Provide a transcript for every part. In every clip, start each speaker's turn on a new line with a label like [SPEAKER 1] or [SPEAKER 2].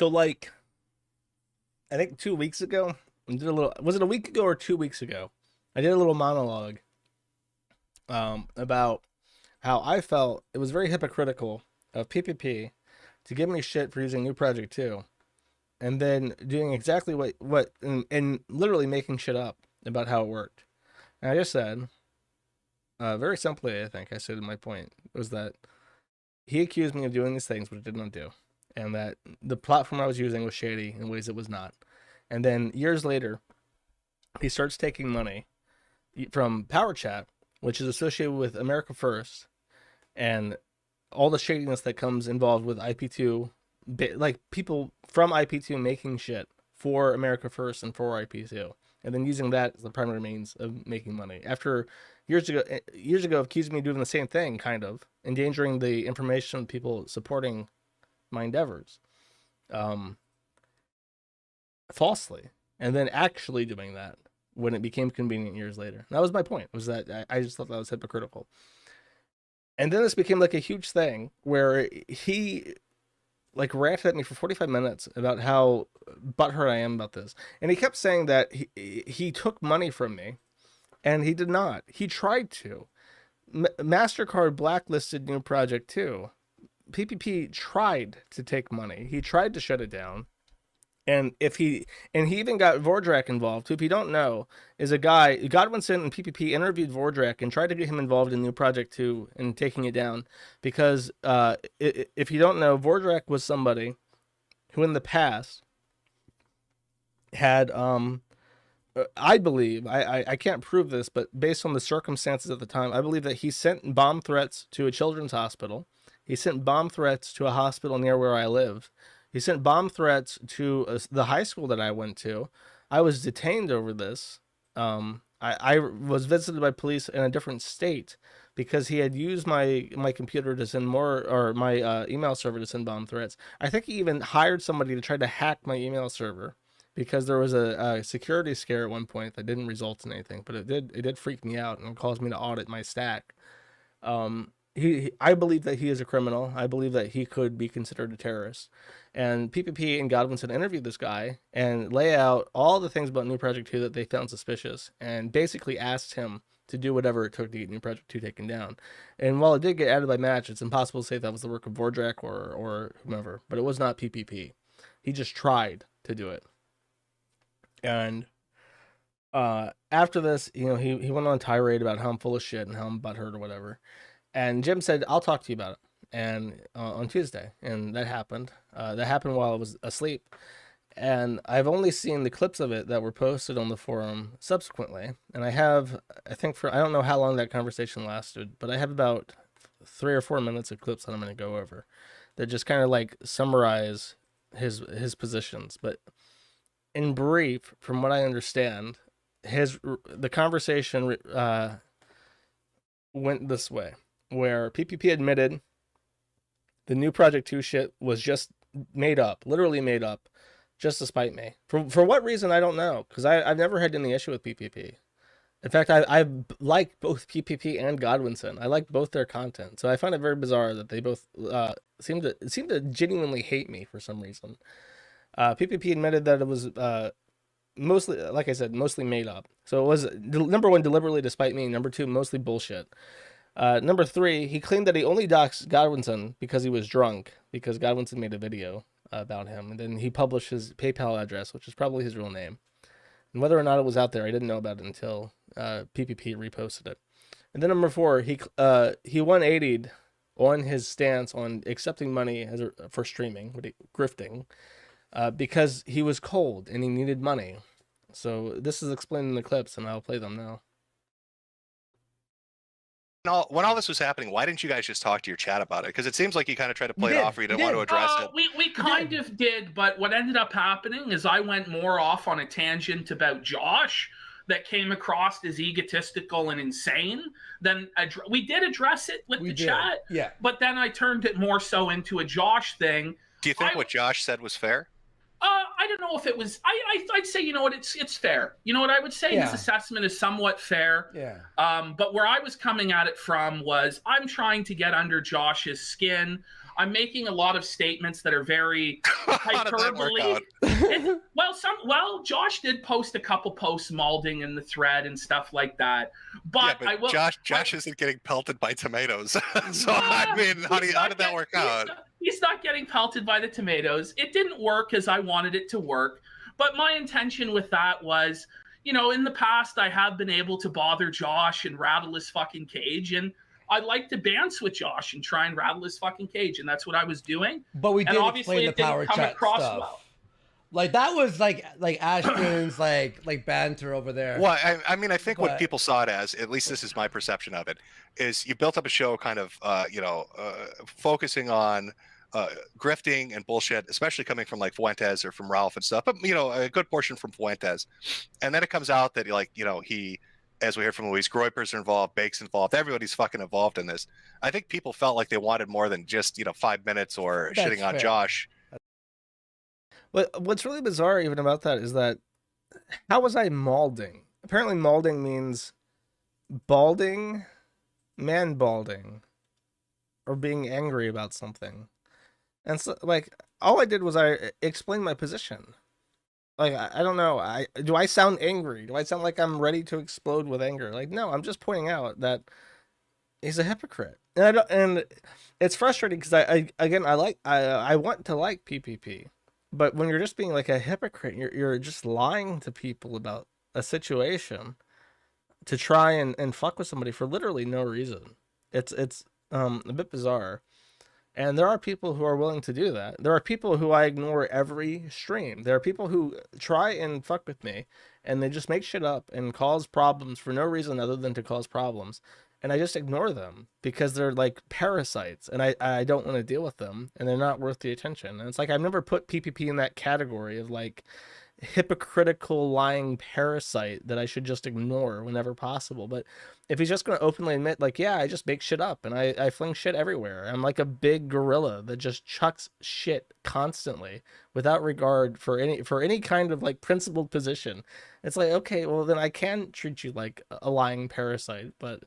[SPEAKER 1] So like, I think 2 weeks ago, I did a little. Was it a week ago or 2 weeks ago? I did a little monologue about how I felt it was very hypocritical of PPP to give me shit for using New Project 2, and then doing exactly what and literally making shit up about how it worked. And I just said, very simply, I think I said my point was that he accused me of doing these things, which I did not do, and that the platform I was using was shady in ways it was not. And then years later, he starts taking money from Power Chat, which is associated with America First, and all the shadiness that comes involved with IP2, like people from IP2 making shit for America First and for IP2, and then using that as the primary means of making money. After years ago accusing me of doing the same thing, kind of endangering the information of people supporting my endeavors, falsely, and then actually doing that when it became convenient years later. And that was my point, was that I just thought that was hypocritical. And then this became like a huge thing where he like ranted at me for 45 minutes about how butthurt I am about this. And he kept saying that he took money from me, and he did not. He tried to. MasterCard blacklisted New Project 2. PPP tried to take money. He tried to shut it down. And he even got Vordrak involved, who, if you don't know, is a guy. Godwinson and PPP interviewed Vordrak and tried to get him involved in New Project 2 and taking it down. Because if you don't know, Vordrak was somebody who in the past had, I believe, I can't prove this, but based on the circumstances at the time, I believe that he sent bomb threats to a children's hospital. He sent bomb threats to a hospital near where I live. He sent bomb threats to the high school that I went to. I was detained over this. I was visited by police in a different state because he had used my computer to send more, or my email server to send bomb threats. I think he even hired somebody to try to hack my email server because there was a security scare at one point that didn't result in anything, but it did freak me out and caused me to audit my stack. I believe that he is a criminal. I believe that he could be considered a terrorist. And PPP and Godwinson interviewed this guy and lay out all the things about New Project 2 that they found suspicious, and basically asked him to do whatever it took to get New Project 2 taken down. And while it did get added by match, it's impossible to say that was the work of Vordrak or whomever, but it was not PPP. He just tried to do it. And after this, he went on a tirade about how I'm full of shit and how I'm butthurt or whatever. And Jim said, I'll talk to you about it. And on Tuesday. And that happened. That happened while I was asleep. And I've only seen the clips of it that were posted on the forum subsequently. And I don't know how long that conversation lasted, but I have about 3 or 4 minutes of clips that I'm going to go over that just kind of like summarize his positions. But in brief, from what I understand, the conversation went this way, where PPP admitted the New Project 2 shit was just made up, literally made up, just to spite me. For what reason, I don't know, because I've never had any issue with PPP. In fact, I like both PPP and Godwinson. I like both their content, so I find it very bizarre that they both seem to genuinely hate me for some reason. PPP admitted that it was mostly, like I said, mostly made up. So it was, number one, deliberately to spite me. Number two, mostly bullshit. Number three, he claimed that he only doxed Godwinson because he was drunk, because Godwinson made a video about him, and then he published his PayPal address, which is probably his real name. And whether or not it was out there, I didn't know about it until PPP reposted it. And then number four, he 180'd on his stance on accepting money for streaming, grifting, because he was cold and he needed money. So this is explained in the clips, and I'll play them now.
[SPEAKER 2] When all this was happening, why didn't you guys just talk to your chat about it? Because it seems like you kind of tried to play it off, or you didn't want to address it.
[SPEAKER 3] We kind of did, but what ended up happening is I went more off on a tangent about Josh that came across as egotistical and insane. Then we did address it with the chat,
[SPEAKER 1] yeah.
[SPEAKER 3] But then I turned it more so into a Josh thing.
[SPEAKER 2] Do you think what Josh said was fair?
[SPEAKER 3] I don't know if it was. I'd say, you know what, it's fair. You know what I would say?
[SPEAKER 1] Yeah.
[SPEAKER 3] His assessment is somewhat fair.
[SPEAKER 1] Yeah.
[SPEAKER 3] But where I was coming at it from was, I'm trying to get under Josh's skin. I'm making a lot of statements that are very hyperbole. Josh did post a couple posts maulding in the thread and stuff like that. But,
[SPEAKER 2] Josh isn't getting pelted by tomatoes. So I mean, how did that work out?
[SPEAKER 3] He's not getting pelted by the tomatoes. It didn't work as I wanted it to work. But my intention with that was, you know, in the past I have been able to bother Josh and rattle his fucking cage, and I'd like to dance with Josh and try and rattle his fucking cage, and that's what I was doing.
[SPEAKER 4] But we did explain the power chat stuff. Well. Like that was like Ashton's like banter over there.
[SPEAKER 2] Well, I mean, I think what people saw it as, at least this is my perception of it, is you built up a show kind of focusing on grifting and bullshit, especially coming from like Fuentes or from Ralph and stuff, but you know, a good portion from Fuentes. And then it comes out that he, as we heard from Luis, Groyper's involved, Bake's involved, everybody's fucking involved in this. I think people felt like they wanted more than just, 5 minutes or
[SPEAKER 4] That's
[SPEAKER 2] shitting on
[SPEAKER 4] fair.
[SPEAKER 2] Josh.
[SPEAKER 1] But what's really bizarre even about that is that, how was I maulding? Apparently maulding means balding, man-balding, or being angry about something. And so, like, all I did was I explained my position. Like, I don't know. Do I sound angry? Do I sound like I'm ready to explode with anger? Like, no, I'm just pointing out that he's a hypocrite. And it's frustrating because I want to like PPP. But when you're just being like a hypocrite, you're just lying to people about a situation to try and fuck with somebody for literally no reason. It's a bit bizarre. And there are people who are willing to do that. There are people who I ignore every stream. There are people who try and fuck with me, and they just make shit up and cause problems for no reason other than to cause problems. And I just ignore them because they're like parasites, and I don't want to deal with them, and they're not worth the attention. And it's like, I've never put PPP in that category of like hypocritical lying parasite that I should just ignore whenever possible. But if he's just going to openly admit, like, yeah, I just make shit up and I fling shit everywhere, I'm like a big gorilla that just chucks shit constantly without regard for any kind of like principled position. It's like, okay, well then I can treat you like a lying parasite, but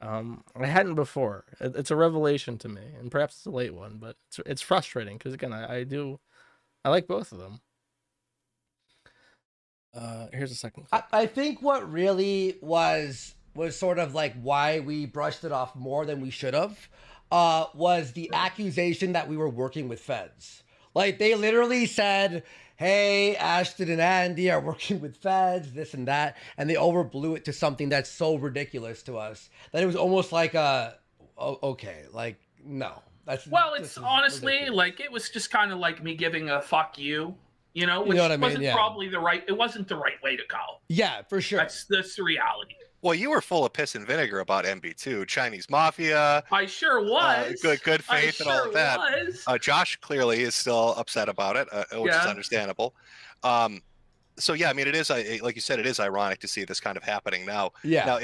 [SPEAKER 1] I hadn't before. It's a revelation to me, and perhaps it's a late one, but it's frustrating because again, I like both of them. Here's a second.
[SPEAKER 4] I think what really was sort of like why we brushed it off more than we should have was the accusation that we were working with feds. Like, they literally said, hey, Ashton and Andy are working with feds, this and that, and they overblew it to something that's so ridiculous to us that it was almost like okay, like, no.
[SPEAKER 3] It's honestly ridiculous. Like, it was just kind of like me giving a fuck you. Which
[SPEAKER 4] you know what I mean?
[SPEAKER 3] wasn't probably it wasn't the right way to go.
[SPEAKER 4] Yeah, for sure.
[SPEAKER 3] That's the reality.
[SPEAKER 2] Well, you were full of piss and vinegar about MB2, Chinese mafia.
[SPEAKER 3] I sure was.
[SPEAKER 2] Good faith and all of that. Josh clearly is still upset about it, which is understandable. So yeah, I mean, it is, like you said, it is ironic to see this kind of happening now.
[SPEAKER 4] Yeah.
[SPEAKER 2] Now,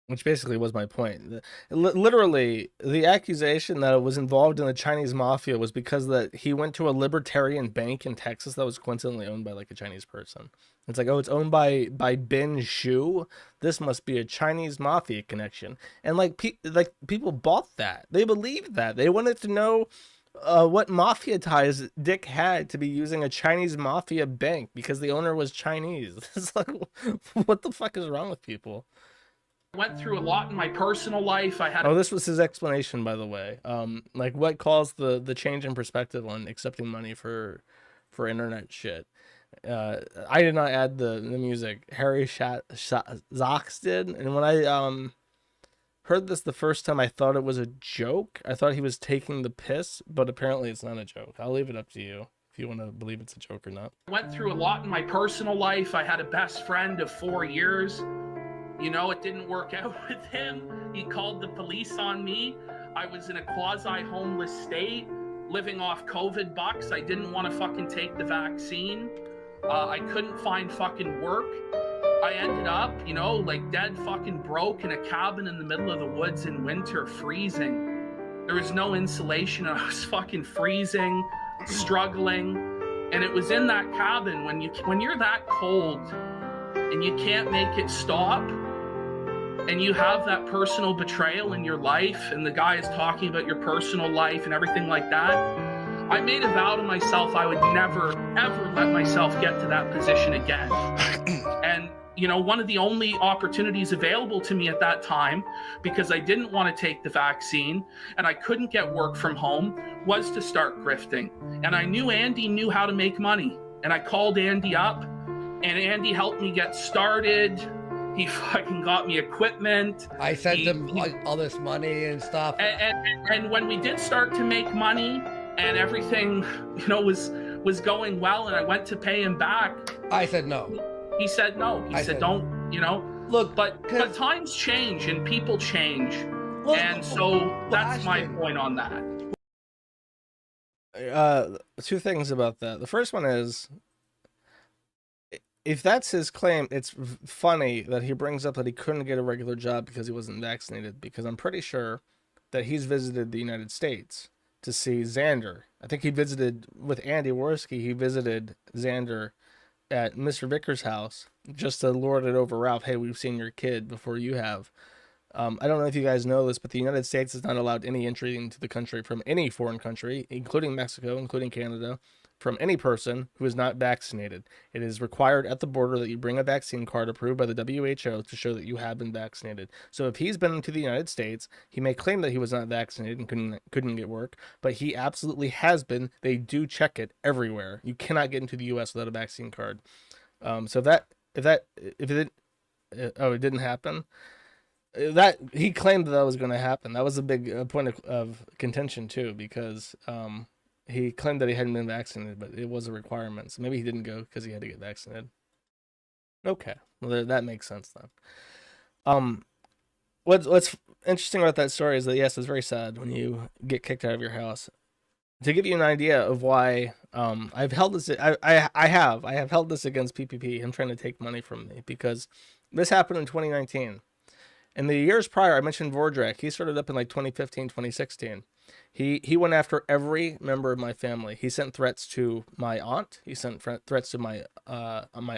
[SPEAKER 1] which basically was my point. Literally, the accusation that it was involved in the Chinese mafia was because that he went to a libertarian bank in Texas that was coincidentally owned by like a Chinese person. It's like, oh, it's owned by Ben Xu. This must be a Chinese mafia connection. And like people bought that. They believed that. They wanted to know what mafia ties Dick had to be using a Chinese mafia bank because the owner was Chinese. It's like, what the fuck is wrong with people?
[SPEAKER 3] I went through a lot in my personal life.
[SPEAKER 1] This was his explanation, by the way. Like, what caused the change in perspective on accepting money for internet shit. I did not add the music. Harry Zox did, and when I heard this the first time, I thought it was a joke. I thought he was taking the piss, but apparently it's not a joke. I'll leave it up to you if you want to believe it's a joke or not.
[SPEAKER 3] I went through a lot in my personal life. I had a best friend of 4 years. It didn't work out with him. He called the police on me. I was in a quasi-homeless state, living off COVID bucks. I didn't want to fucking take the vaccine. I couldn't find fucking work. I ended up, like dead fucking broke in a cabin in the middle of the woods in winter, freezing. There was no insulation. I was fucking freezing, struggling. And it was in that cabin when you're that cold and you can't make it stop, and you have that personal betrayal in your life, and the guy is talking about your personal life and everything like that, I made a vow to myself I would never, ever let myself get to that position again. And, you know, one of the only opportunities available to me at that time, because I didn't want to take the vaccine and I couldn't get work from home, was to start grifting. And I knew Andy knew how to make money. And I called Andy up, and Andy helped me get started. He fucking got me equipment.
[SPEAKER 4] I sent him like all this money and stuff.
[SPEAKER 3] And when we did start to make money and everything, you know, was going well, and I went to pay him back,
[SPEAKER 4] I said no.
[SPEAKER 3] He said no. He said don't, you know.
[SPEAKER 4] Look,
[SPEAKER 3] but times change and people change. And so that's my point on that.
[SPEAKER 1] Two things about that. The first one is, if that's his claim, it's funny that he brings up that he couldn't get a regular job because he wasn't vaccinated, because I'm pretty sure that he's visited the United States to see Xander. I think he visited with Andy Worski. He visited Xander at Mr. Vickers' house just to lord it over Ralph. Hey, we've seen your kid before you have. I don't know if you guys know this, but the United States is not allowed any entry into the country from any foreign country, including Mexico, including Canada, from any person who is not vaccinated. It is required at the border that you bring a vaccine card approved by the WHO to show that you have been vaccinated. So if he's been to the United States, he may claim that he was not vaccinated and couldn't get work, but he absolutely has been. They do check it everywhere. You cannot get into the U.S. without a vaccine card. So it didn't happen. That he claimed that was going to happen. That was a big point of contention too, because he claimed that he hadn't been vaccinated, but it was a requirement. So maybe he didn't go because he had to get vaccinated. Okay, well that makes sense then. What's interesting about that story is that yes, it's very sad when you get kicked out of your house. To give you an idea of why I've held this, I have held this against PPP. Him trying to take money from me, because this happened in 2019. In the years prior, I mentioned Vordrak. He started up in like 2015, 2016. He went after every member of my family. He sent threats to my aunt. He sent threats to my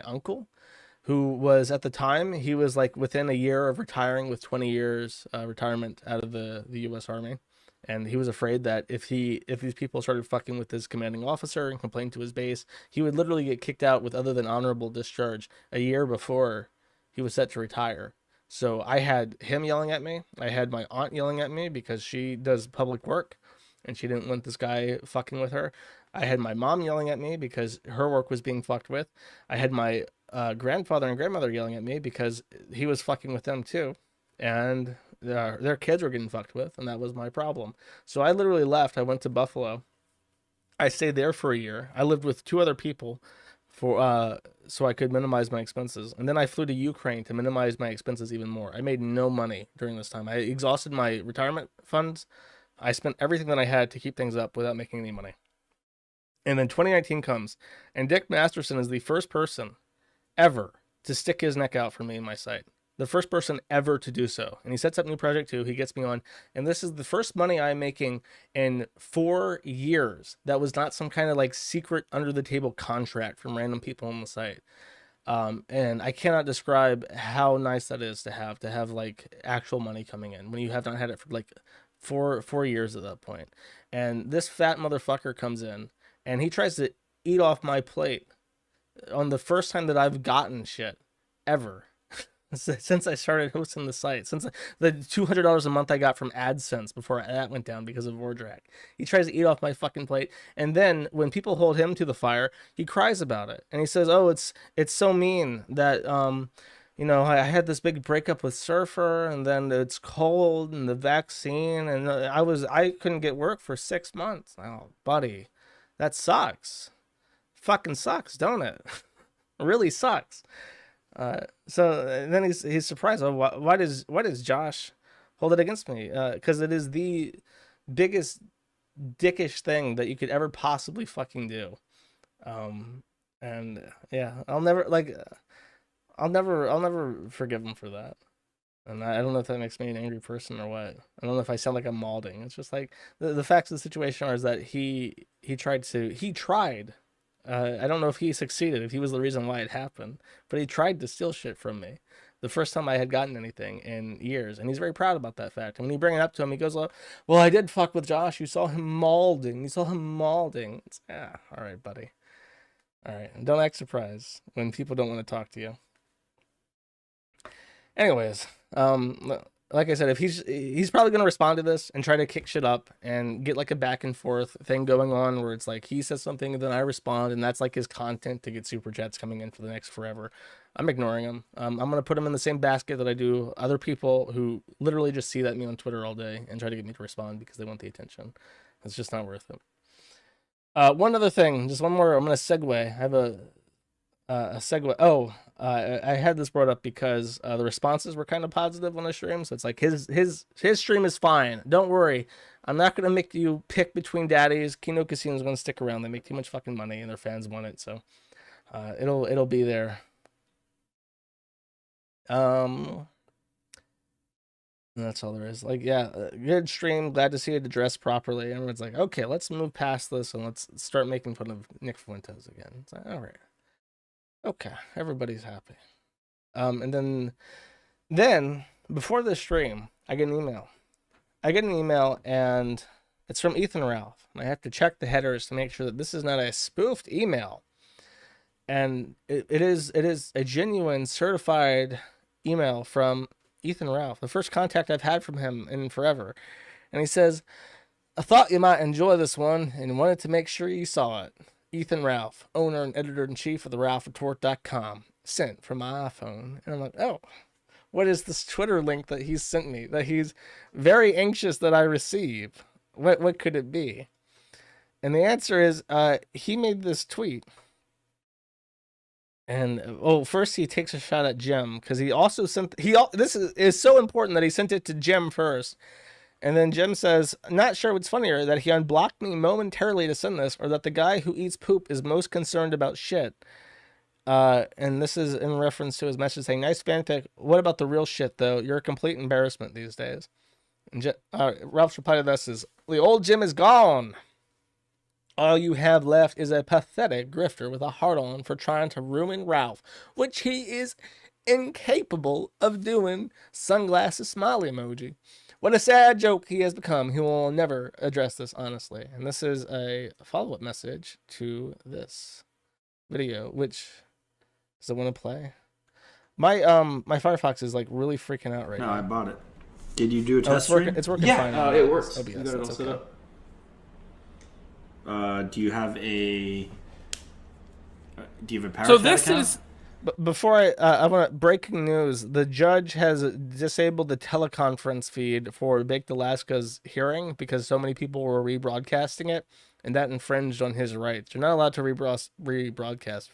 [SPEAKER 1] uncle, who was at the time, he was like within a year of retiring with 20 years retirement out of the U.S. Army. And he was afraid that if these people started fucking with his commanding officer and complained to his base, he would literally get kicked out with other than honorable discharge a year before he was set to retire. So I had him yelling at me. I had my aunt yelling at me because she does public work and she didn't want this guy fucking with her. I had my mom yelling at me because her work was being fucked with. I had my grandfather and grandmother yelling at me because he was fucking with them too. And their kids were getting fucked with, and that was my problem. So I literally left. I went to Buffalo. I stayed there for a year. I lived with two other people so I could minimize my expenses. And then I flew to Ukraine to minimize my expenses even more. I made no money during this time. I exhausted my retirement funds. I spent everything that I had to keep things up without making any money. And then 2019 comes, and Dick Masterson is the first person ever to stick his neck out for me in my site. The first person ever to do so. And he sets up New Project 2. He gets me on. And this is the first money I'm making in 4 years. That was not some kind of like secret under the table contract from random people on the site. And I cannot describe how nice that is to have like actual money coming in when you have not had it for like four years at that point. And this fat motherfucker comes in and he tries to eat off my plate on the first time that I've gotten shit ever. Since I started hosting the site, since the $200 a month I got from AdSense before that went down because of Vordrak. He tries to eat off my fucking plate. And then when people hold him to the fire, he cries about it. And he says, oh, it's so mean that, you know, I had this big breakup with Surfer, and then it's cold and the vaccine, and I couldn't get work for 6 months. Oh, buddy, that sucks. Fucking sucks, don't it? It really sucks. So then he's surprised. Oh, why does Josh hold it against me? Because it is the biggest dickish thing that you could ever possibly fucking do. And yeah, I'll never forgive him for that. And I don't know if that makes me an angry person or what. I don't know if I sound like I'm maulding. It's just like the facts of the situation are is that he tried. I don't know if he succeeded, if he was the reason why it happened, but he tried to steal shit from me. The first time I had gotten anything in years, and he's very proud about that fact. And when you bring it up to him, he goes, "Well, I did fuck with Josh. You saw him maulding. You saw him maulding." It's, yeah, all right, buddy. All right, and don't act surprised when people don't want to talk to you. Anyways, like I said, if he's probably gonna respond to this and try to kick shit up and get like a back and forth thing going on where it's like he says something and then I respond, and that's like his content to get super chats coming in for the next forever. I'm ignoring him. I'm gonna put him in the same basket that I do other people who literally just see that me on Twitter all day and try to get me to respond because they want the attention. It's just not worth it. One other thing, just one more. I'm gonna segue. I have a segue. Oh, I had this brought up because the responses were kind of positive on the stream. So it's like his stream is fine. Don't worry. I'm not gonna make you pick between daddies. Kino Casino is gonna stick around. They make too much fucking money and their fans want it. So it'll be there. That's all there is. Like, yeah, good stream. Glad to see it addressed properly. Everyone's like, okay, let's move past this and let's start making fun of Nick Fuentes again. It's like, all right. Okay, everybody's happy. And then before the stream, I get an email. And it's from Ethan Ralph. And I have to check the headers to make sure that this is not a spoofed email. And it is a genuine certified email from Ethan Ralph, the first contact I've had from him in forever. And he says, "I thought you might enjoy this one and wanted to make sure you saw it. Ethan Ralph, owner and editor-in-chief of the ralphreport.com, sent from my iPhone." And I'm like, oh, what is this Twitter link that he's sent me that he's very anxious that I receive? What could it be? And the answer is he made this tweet. And first he takes a shot at Jim because he also sent this is so important that he sent it to Jim first. And then Jim says, "Not sure what's funnier, that he unblocked me momentarily to send this, or that the guy who eats poop is most concerned about shit." And this is in reference to his message saying, "Nice fanfic. What about the real shit, though? You're a complete embarrassment these days." And Ralph's reply to this is, "The old Jim is gone. All you have left is a pathetic grifter with a heart-on for trying to ruin Ralph, which he is incapable of doing. Sunglasses smiley emoji. What a sad joke he has become. He will never address this honestly." And this is a follow-up message to this video, which does it want to play? My Firefox is like really freaking out right now.
[SPEAKER 5] No, I bought it. Did you do a test stream?
[SPEAKER 1] It's working fine.
[SPEAKER 5] It works.
[SPEAKER 1] OBS,
[SPEAKER 5] you got it all set up. Do you have a PowerChat
[SPEAKER 3] So this
[SPEAKER 5] account?
[SPEAKER 3] is...
[SPEAKER 1] But before I want breaking news. The judge has disabled the teleconference feed for Baked Alaska's hearing because so many people were rebroadcasting it, and that infringed on his rights. You're not allowed to rebroadcast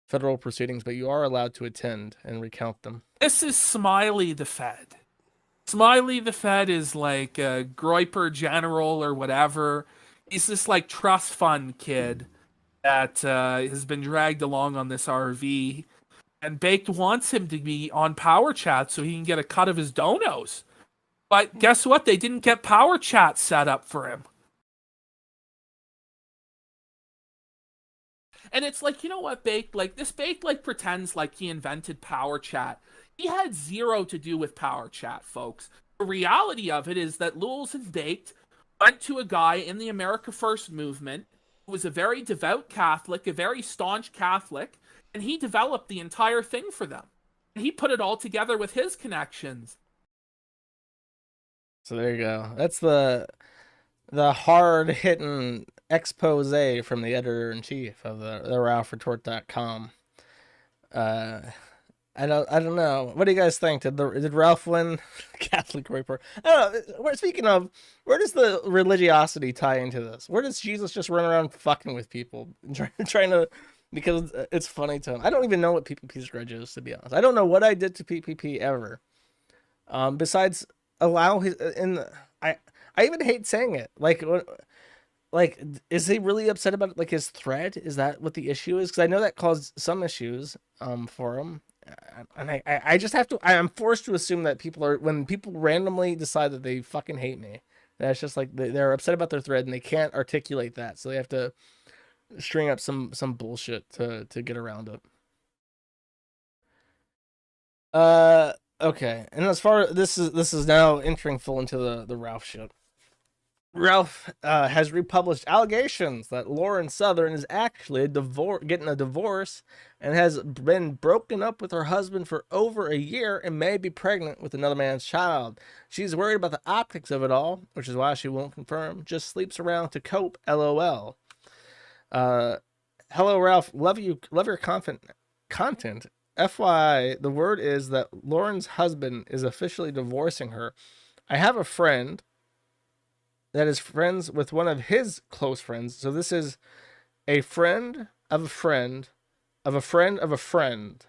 [SPEAKER 1] federal proceedings, but you are allowed to attend and recount them.
[SPEAKER 3] This is Smiley the Fed. Smiley the Fed is like a Groiper general or whatever. He's this like trust fund kid that has been dragged along on this RV, and Baked wants him to be on Power Chat so he can get a cut of his donos. But guess what? They didn't get Power Chat set up for him. And it's like, you know what, Baked pretends like he invented Power Chat. He had zero to do with Power Chat, folks. The reality of it is that Lulz and Baked went to a guy in the America First movement who was a very devout Catholic, a very staunch Catholic, and he developed the entire thing for them. And he put it all together with his connections.
[SPEAKER 1] So there you go. That's the hard-hitting expose from the editor-in-chief of the ralphreport.com. I don't know. What do you guys think? Did Ralph win? Catholic Reaper. I don't know. Speaking of, where does the religiosity tie into this? Where does Jesus just run around fucking with people, trying to, because it's funny to him? I don't even know what PPP's grudge is, to be honest. I don't know what I did to PPP ever, besides allow his. I even hate saying it. Like, is he really upset about like his thread? Is that what the issue is? Because I know that caused some issues for him. And I just have to, I'm forced to assume that when people randomly decide that they fucking hate me, that's just like they're upset about their thread and they can't articulate that. So they have to string up some bullshit to get around it. Okay. And as far this is now entering full into the Ralph shit. Ralph has republished allegations that Lauren Southern is actually getting a divorce and has been broken up with her husband for over a year and may be pregnant with another man's child. She's worried about the optics of it all, which is why she won't confirm. Just sleeps around to cope. LOL. Hello, Ralph. Love your content. FYI, the word is that Lauren's husband is officially divorcing her. I have a friend that is friends with one of his close friends. So this is a friend of a friend of a friend of a friend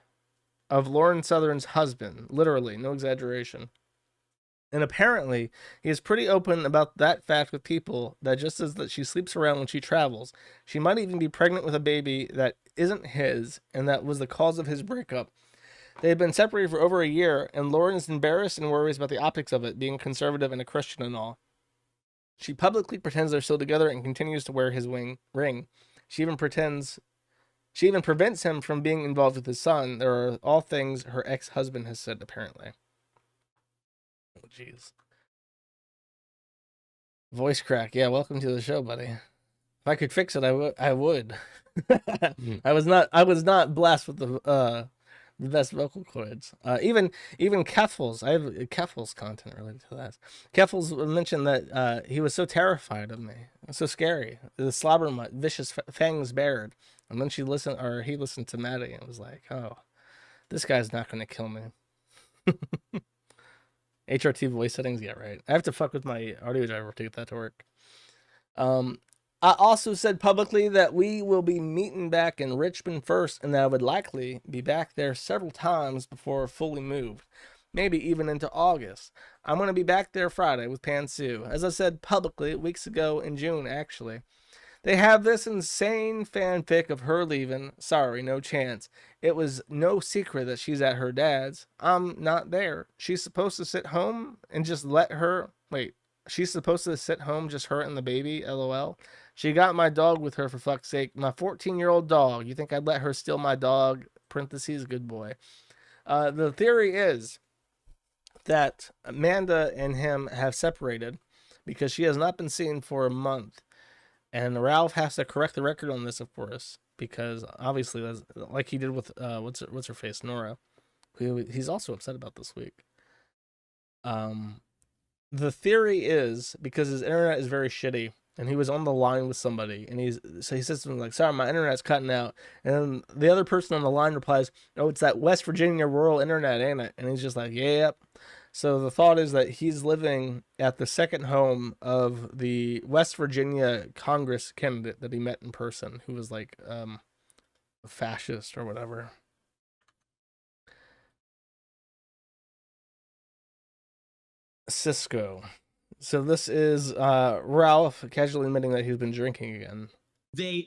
[SPEAKER 1] of Lauren Southern's husband. Literally, no exaggeration. And apparently, he is pretty open about that fact with people, that just as that she sleeps around when she travels. She might even be pregnant with a baby that isn't his, and that was the cause of his breakup. They had been separated for over a year, and Lauren is embarrassed and worries about the optics of it, being conservative and a Christian and all. She publicly pretends they're still together and continues to wear his ring. She even prevents him from being involved with his son. There are all things her ex-husband has said, apparently. Oh, jeez. Voice crack. Yeah, welcome to the show, buddy. If I could fix it, I would. I was not blessed with the best vocal cords. Even Keffels, I have Keffels content related to that. Keffels mentioned that he was so terrified of me, so scary. The slobber mutt, vicious fangs bared. And then he listened to Maddie and was like, "Oh, this guy's not going to kill me." HRT voice settings, yeah, right. I have to fuck with my audio driver to get that to work. I also said publicly that we will be meeting back in Richmond first, and that I would likely be back there several times before fully moved, maybe even into August. I'm going to be back there Friday with Pantsu, as I said publicly weeks ago in June, actually. They have this insane fanfic of her leaving. Sorry, no chance. It was no secret that she's at her dad's. I'm not there. She's supposed to sit home and just let her... Wait, she's supposed to sit home, just her and the baby? LOL. She got my dog with her, for fuck's sake. My 14-year-old dog. You think I'd let her steal my dog? Parentheses, good boy. The theory is that Amanda and him have separated because she has not been seen for a month. And Ralph has to correct the record on this, of course, because obviously, that's, like he did with, what's her face, Nora, who he's also upset about this week. The theory is because his internet is very shitty, and he was on the line with somebody, and he says something like, "Sorry, my internet's cutting out," and then the other person on the line replies, "Oh, it's that West Virginia rural internet, ain't it?" And he's just like, "Yep." So the thought is that he's living at the second home of the West Virginia Congress candidate that he met in person, who was like a fascist or whatever. Cisco. So this is Ralph casually admitting that he's been drinking again.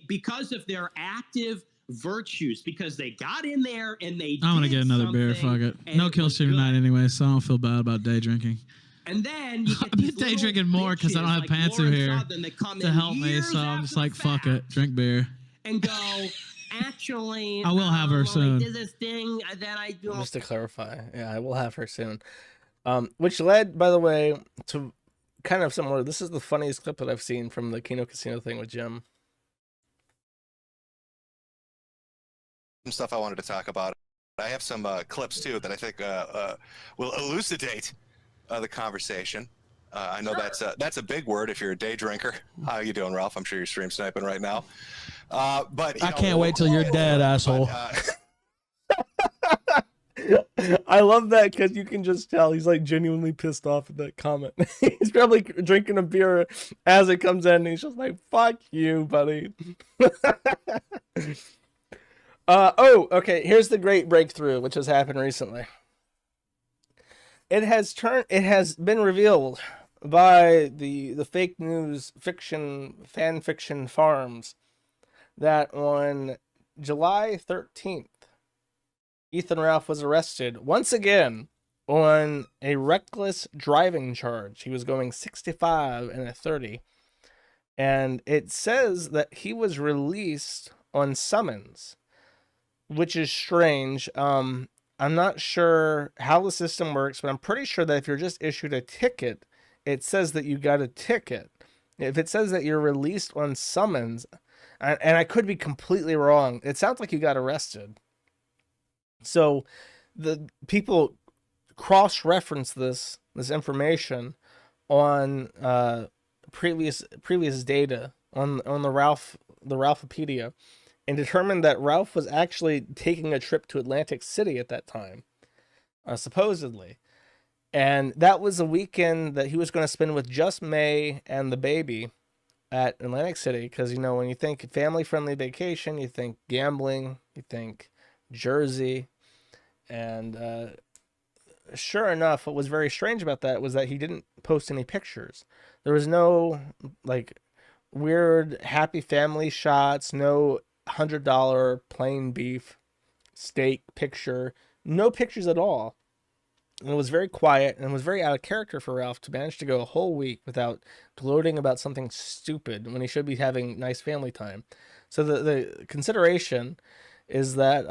[SPEAKER 6] Because of their active virtues, because they got in there and they
[SPEAKER 7] I want to get another beer. Fuck it. No kill stream tonight anyway, so I don't feel bad about day drinking.
[SPEAKER 6] And then you get
[SPEAKER 7] I've been day drinking more because I don't have Pantsu here to help me, so I'm just like, fuck it, drink beer.
[SPEAKER 6] And go, actually,
[SPEAKER 7] I will have her soon.
[SPEAKER 6] I did this thing that I do.
[SPEAKER 1] Just to clarify, yeah, I will have her soon. Which led, by the way, to kind of similar. This is the funniest clip that I've seen from the Kino Casino thing with Jim.
[SPEAKER 2] Some stuff I wanted to talk about. I have some clips too that I think will elucidate the conversation. I know that's a big word if you're a day drinker. How you doing, Ralph? I'm sure you're stream sniping right now. But
[SPEAKER 7] I can't wait till you're dead, asshole.
[SPEAKER 1] I love that because you can just tell he's like genuinely pissed off at that comment. He's probably drinking a beer as it comes in, and he's just like, "Fuck you, buddy." Oh, okay. Here's the great breakthrough, which has happened recently. It has been revealed by the fake news fan fiction farms that on July 13th, Ethan Ralph was arrested once again on a reckless driving charge. He was going 65 and a 30. And it says that he was released on summons, which is strange. I I'm not sure how the system works, but I'm pretty sure that if you're just issued a ticket, it says that you got a ticket. If it says that you're released on summons, and I could be completely wrong, it sounds like you got arrested. So the people cross-reference this information on previous data on the Ralphopedia, and determined that Ralph was actually taking a trip to Atlantic City at that time, supposedly. And that was a weekend that he was going to spend with just May and the baby at Atlantic City. Because, you know, when you think family-friendly vacation, you think gambling, you think Jersey. And sure enough, what was very strange about that was that he didn't post any pictures. There was no, like, weird happy family shots, no $100 plain beef steak picture, no pictures at all. And it was very quiet, and it was very out of character for Ralph to manage to go a whole week without gloating about something stupid when he should be having nice family time. So the consideration is that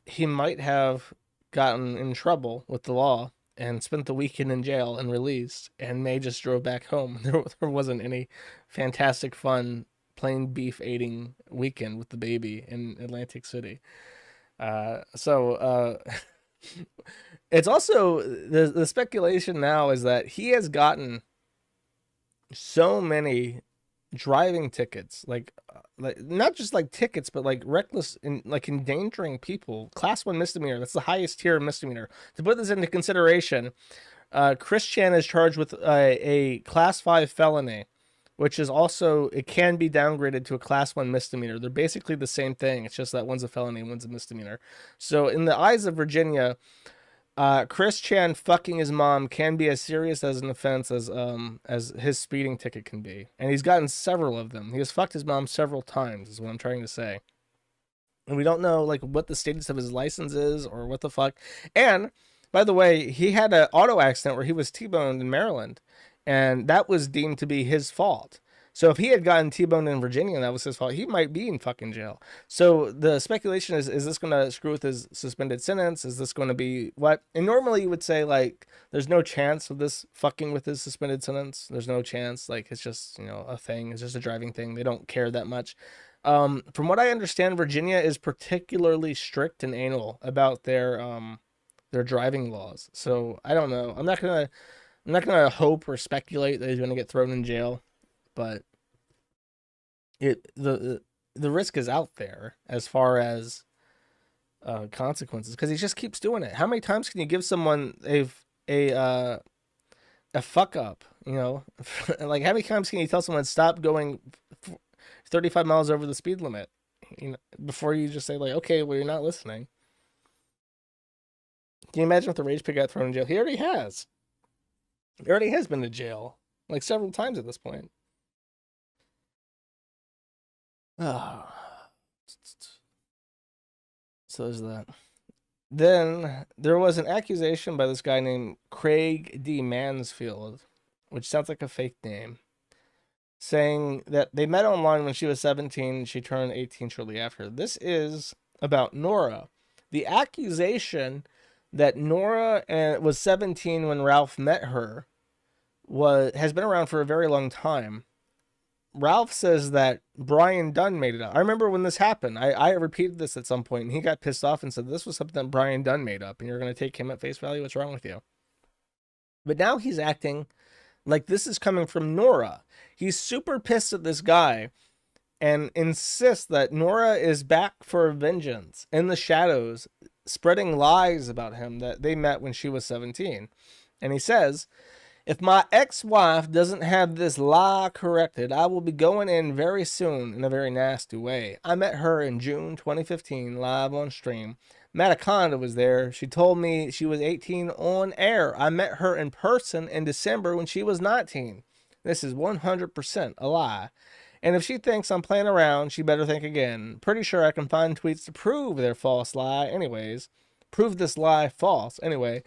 [SPEAKER 1] he might have gotten in trouble with the law and spent the weekend in jail and released, and May just drove back home. There wasn't any fantastic fun plain beef eating weekend with the baby in Atlantic City. It's also the speculation now is that he has gotten so many driving tickets, like not just like tickets, but like reckless and like endangering people. Class 1 misdemeanor. That's the highest tier of misdemeanor. To put this into consideration, Chris Chan is charged with a class 5 felony, which is also, it can be downgraded to a class 1 misdemeanor. They're basically the same thing. It's just that one's a felony and one's a misdemeanor. So in the eyes of Virginia, Chris Chan fucking his mom can be as serious as an offense as his speeding ticket can be. And he's gotten several of them. He has fucked his mom several times, is what I'm trying to say. And we don't know like what the status of his license is or what the fuck. And by the way, he had an auto accident where he was T-boned in Maryland, and that was deemed to be his fault. So if he had gotten T-boned in Virginia and that was his fault, he might be in fucking jail. So the speculation is this going to screw with his suspended sentence? Is this going to be what? And normally you would say, like, there's no chance of this fucking with his suspended sentence. There's no chance. Like, it's just, you know, a thing. It's just a driving thing. They don't care that much. From what I understand, Virginia is particularly strict and anal about their driving laws. So I don't know. I'm not gonna hope or speculate that he's gonna get thrown in jail, but the risk is out there as far as consequences, because he just keeps doing it. How many times can you give someone a fuck up? You know, like how many times can you tell someone stop going 35 miles over the speed limit? You know, before you just say like, okay, well, you're not listening. Can you imagine if the rage pig got thrown in jail? He already has. He already has been to jail like several times at this point. Oh. So there's that. Then there was an accusation by this guy named Craig D Mansfield, which sounds like a fake name, saying that they met online when she was 17. She turned 18 shortly after. This is about Nora. The accusation that Nora was 17 when Ralph met her has been around for a very long time. Ralph says that Brian Dunn made it up. I remember when this happened. I repeated this at some point, and he got pissed off and said this was something that Brian Dunn made up, and you're going to take him at face value? What's wrong with you? But now he's acting like this is coming from Nora. He's super pissed at this guy and insists that Nora is back for vengeance in the shadows, spreading lies about him that they met when she was 17. And he says, if my ex-wife doesn't have this lie corrected, I will be going in very soon in a very nasty way. I met her in June 2015 live on stream. Mataconda was there. She told me she was 18 on air. I met her in person in December when she was 19. This is 100% a lie. And if she thinks I'm playing around, she better think again. Pretty sure I can find tweets to prove their false lie anyways. Prove this lie false anyway.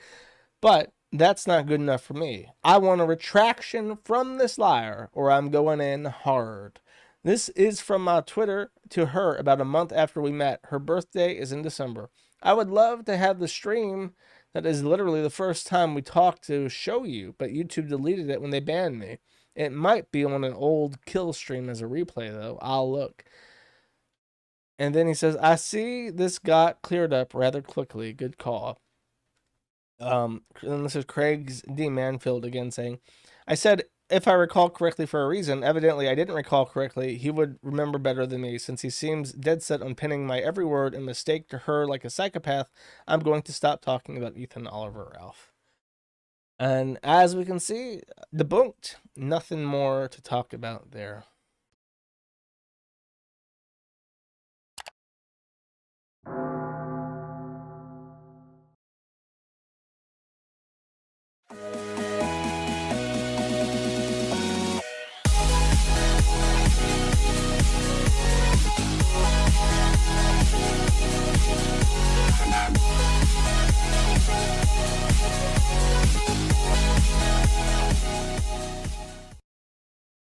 [SPEAKER 1] But that's not good enough for me. I want a retraction from this liar or I'm going in hard. This is from Twitter to her about a month after we met. Her birthday is in December. I would love to have the stream that is literally the first time we talked to show you, but YouTube deleted it when they banned me. It might be on an old kill stream as a replay, though. I'll look. And then he says, I see this got cleared up rather quickly. Good call. And this is Craig's D Mansfield again saying, I said, if I recall correctly for a reason, evidently I didn't recall correctly. He would remember better than me since he seems dead set on pinning my every word and mistake to her like a psychopath. I'm going to stop talking about Ethan Oliver Ralph. And as we can see, debunked. Nothing more to talk about there.